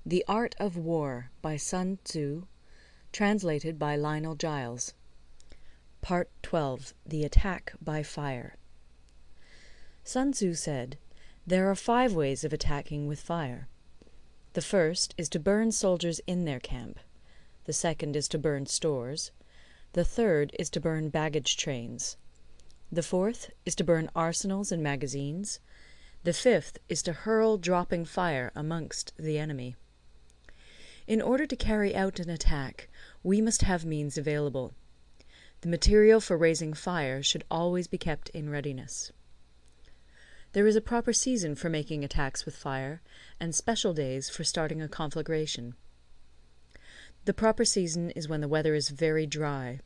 The Art of War by Sun Tzu, translated by Lionel Giles. Part 12. The Attack by Fire. Sun Tzu said, "There are 5 ways of attacking with fire. The first is to burn soldiers in their camp. The second is to burn stores. The third is to burn baggage trains. The fourth is to burn arsenals and magazines. The fifth is to hurl dropping fire amongst the enemy." In order to carry out an attack, we must have means available. The material for raising fire should always be kept in readiness. There is a proper season for making attacks with fire, and special days for starting a conflagration. The proper season is when the weather is very dry.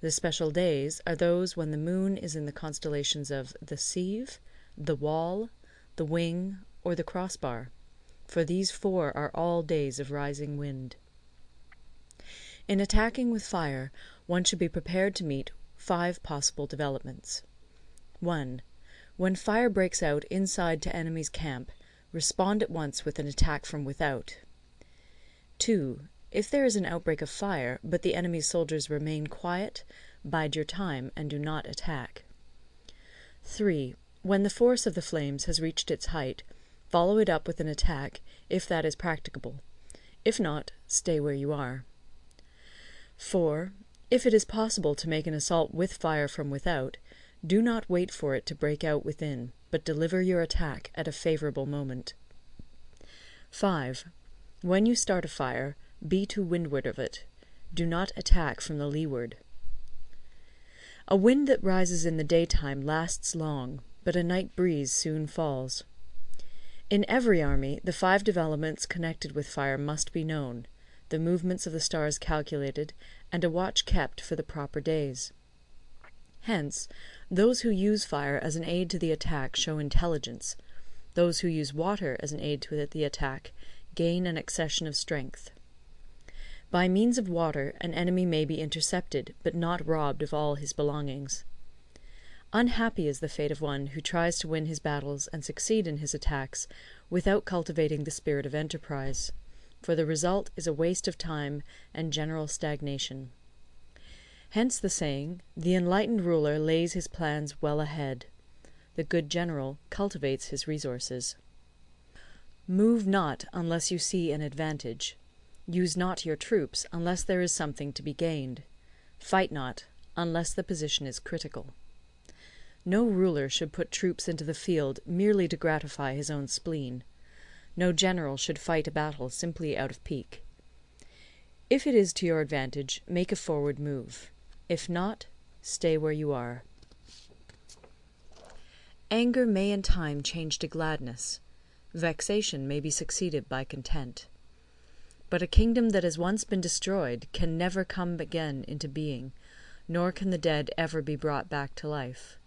The special days are those when the moon is in the constellations of the Sieve, the Wall, the Wing, or the Crossbar, for these 4 are all days of rising wind. In attacking with fire, one should be prepared to meet 5 possible developments. 1. When fire breaks out inside to enemy's camp, respond at once with an attack from without. 2. If there is an outbreak of fire, but the enemy's soldiers remain quiet, bide your time and do not attack. 3. When the force of the flames has reached its height, follow it up with an attack, if that is practicable. If not, stay where you are. 4. If it is possible to make an assault with fire from without, do not wait for it to break out within, but deliver your attack at a favourable moment. 5. When you start a fire, be to windward of it. Do not attack from the leeward. A wind that rises in the daytime lasts long, but a night breeze soon falls. In every army, the 5 developments connected with fire must be known, the movements of the stars calculated, and a watch kept for the proper days. Hence, those who use fire as an aid to the attack show intelligence. Those who use water as an aid to the attack gain an accession of strength. By means of water, an enemy may be intercepted, but not robbed of all his belongings. Unhappy is the fate of one who tries to win his battles and succeed in his attacks without cultivating the spirit of enterprise, for the result is a waste of time and general stagnation. Hence the saying, "The enlightened ruler lays his plans well ahead. The good general cultivates his resources." Move not unless you see an advantage. Use not your troops unless there is something to be gained. Fight not unless the position is critical. No ruler should put troops into the field merely to gratify his own spleen. No general should fight a battle simply out of pique. If it is to your advantage, make a forward move. If not, stay where you are. Anger may in time change to gladness. Vexation may be succeeded by content. But a kingdom that has once been destroyed can never come again into being, nor can the dead ever be brought back to life.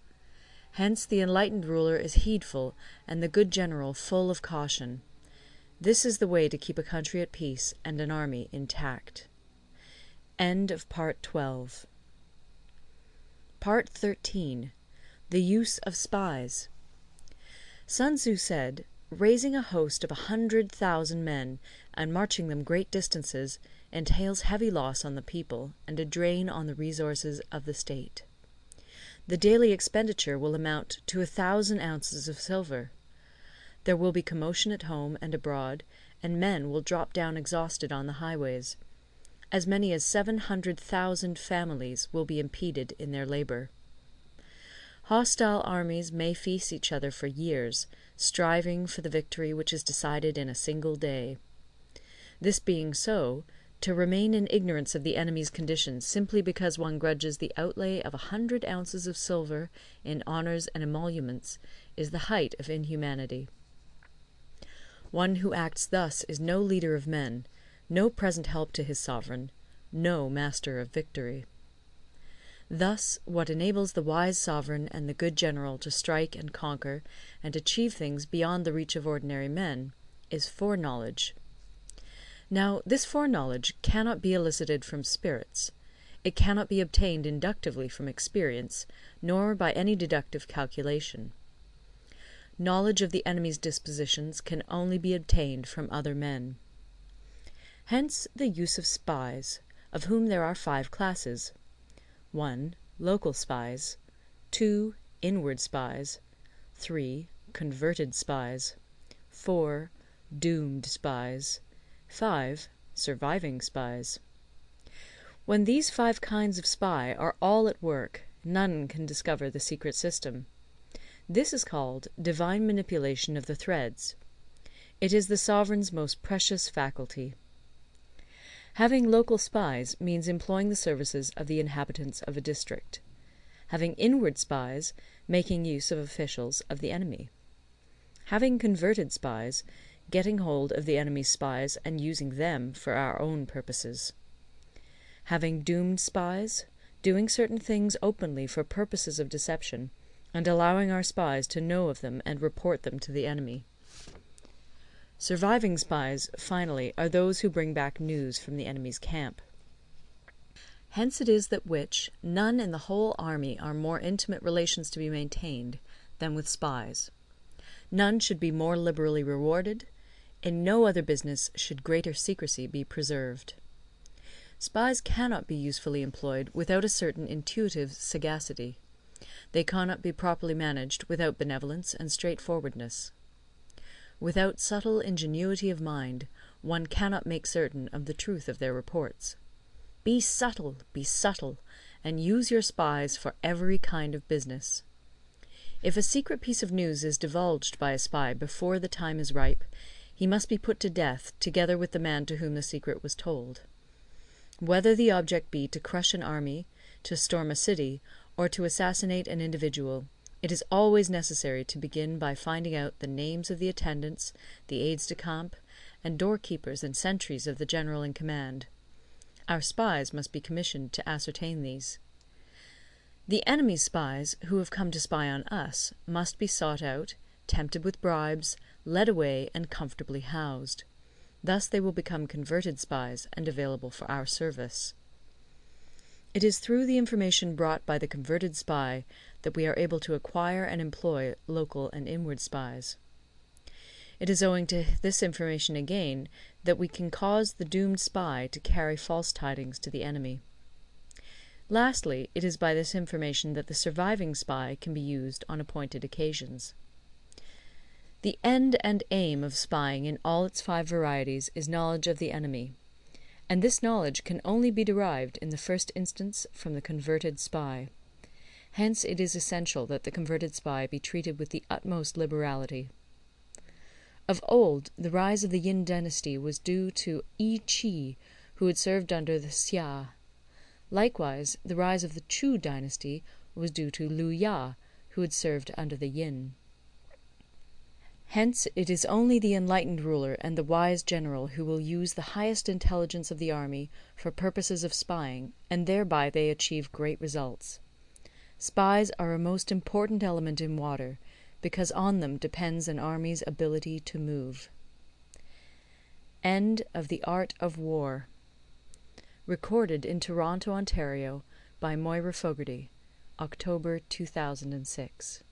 Hence the enlightened ruler is heedful, and the good general full of caution. This is the way to keep a country at peace and an army intact. End of Part 12. Part 13. The Use of Spies. Sun Tzu said, "Raising a host of 100,000 men, and marching them great distances, entails heavy loss on the people, and a drain on the resources of the state. The daily expenditure will amount to 1,000 ounces of silver. There will be commotion at home and abroad, and men will drop down exhausted on the highways. As many as 700,000 families will be impeded in their labour. Hostile armies may feast each other for years, striving for the victory which is decided in a single day. This being so, to remain in ignorance of the enemy's conditions simply because one grudges the outlay of 100 ounces of silver in honours and emoluments is the height of inhumanity. One who acts thus is no leader of men, no present help to his sovereign, no master of victory. Thus, what enables the wise sovereign and the good general to strike and conquer and achieve things beyond the reach of ordinary men is foreknowledge. Now, this foreknowledge cannot be elicited from spirits. It cannot be obtained inductively from experience, nor by any deductive calculation. Knowledge of the enemy's dispositions can only be obtained from other men. Hence the use of spies, of whom there are 5 classes: 1. Local spies, 2. Inward spies, 3. Converted spies, 4. Doomed spies, 5. Surviving spies. When these 5 kinds of spy are all at work, none can discover the secret system. This is called divine manipulation of the threads. It is the sovereign's most precious faculty. Having local spies means employing the services of the inhabitants of a district. Having inward spies, making use of officials of the enemy. Having converted spies, getting hold of the enemy's spies and using them for our own purposes. Having doomed spies, doing certain things openly for purposes of deception, and allowing our spies to know of them and report them to the enemy. Surviving spies, finally, are those who bring back news from the enemy's camp. Hence it is that none in the whole army are more intimate relations to be maintained than with spies. None should be more liberally rewarded. In no other business should greater secrecy be preserved. Spies cannot be usefully employed without a certain intuitive sagacity. They cannot be properly managed without benevolence and straightforwardness. Without subtle ingenuity of mind, one cannot make certain of the truth of their reports. Be subtle, and use your spies for every kind of business. If a secret piece of news is divulged by a spy before the time is ripe, he must be put to death together with the man to whom the secret was told. Whether the object be to crush an army, to storm a city, or to assassinate an individual, it is always necessary to begin by finding out the names of the attendants, the aides de camp, and doorkeepers and sentries of the general in command. Our spies must be commissioned to ascertain these. The enemy's spies, who have come to spy on us, must be sought out, tempted with bribes, led away, and comfortably housed. Thus they will become converted spies and available for our service. It is through the information brought by the converted spy that we are able to acquire and employ local and inward spies. It is owing to this information again that we can cause the doomed spy to carry false tidings to the enemy. Lastly, it is by this information that the surviving spy can be used on appointed occasions. The end and aim of spying in all its 5 varieties is knowledge of the enemy, and this knowledge can only be derived in the first instance from the converted spy. Hence it is essential that the converted spy be treated with the utmost liberality. Of old, the rise of the Yin dynasty was due to Yi Qi, who had served under the Xia. Likewise, the rise of the Chu dynasty was due to Liu Ya, who had served under the Yin. Hence it is only the enlightened ruler and the wise general who will use the highest intelligence of the army for purposes of spying, and thereby they achieve great results. Spies are a most important element in water, because on them depends an army's ability to move. End of The Art of War. Recorded in Toronto, Ontario by Moira Fogarty, October 2006.